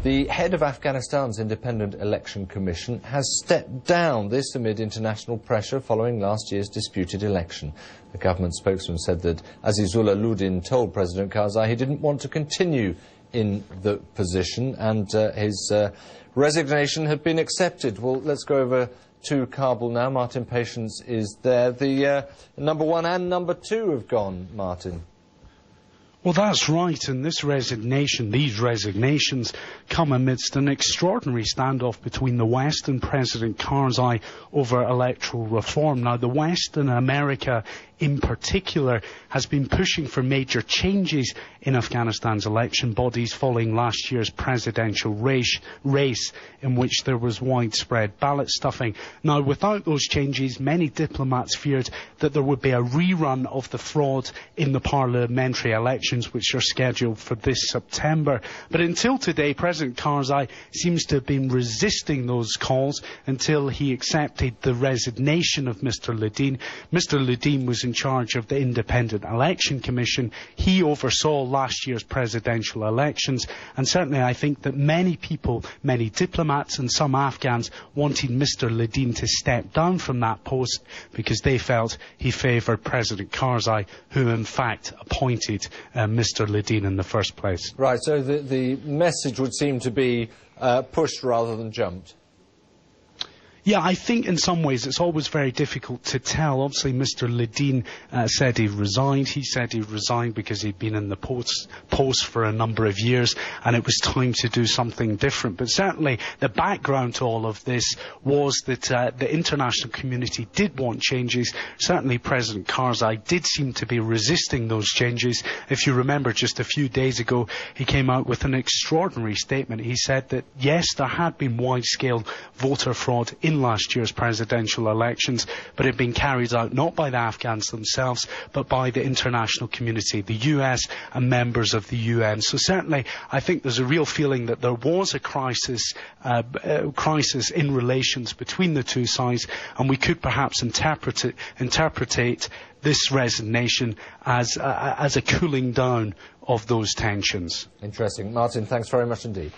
The head of Afghanistan's Independent Election Commission has stepped down, this amid international pressure following last year's disputed election. The government spokesman said that Azizullah Ludin told President Karzai he didn't want to continue in the position, and his resignation had been accepted. Well, let's go over to Kabul now. Martin Patience is there. The number one and number two have gone, Martin. Well, that's right, and these resignations come amidst an extraordinary standoff between the West and President Karzai over electoral reform. Now, the West and America in particular has been pushing for major changes in Afghanistan's election bodies following last year's presidential race in which there was widespread ballot stuffing. Now, without those changes, many diplomats feared that there would be a rerun of the fraud in the parliamentary elections, which are scheduled for this September. But until today, President Karzai seems to have been resisting those calls until he accepted the resignation of Mr. Ludin. Mr. Ludin was in charge of the Independent Election Commission. He oversaw last year's presidential elections, and certainly I think that many people, many diplomats and some Afghans wanted Mr. Ludin to step down from that post because they felt he favoured President Karzai, who in fact appointed Mr. Ludin in the first place. Right, so the message would seem to be pushed rather than jumped. Yeah, I think in some ways it's always very difficult to tell. Obviously, Mr. Ludin said he resigned. He said he resigned because he'd been in the post for a number of years and it was time to do something different. But certainly the background to all of this was that the international community did want changes. Certainly President Karzai did seem to be resisting those changes. If you remember, just a few days ago, he came out with an extraordinary statement. He said that, yes, there had been wide-scale voter fraud in last year's presidential elections, but it had been carried out not by the Afghans themselves, but by the international community, the US and members of the UN. So certainly, I think there's a real feeling that there was a crisis in relations between the two sides, and we could perhaps interpret this resignation as a cooling down of those tensions. Interesting. Martin, thanks very much indeed.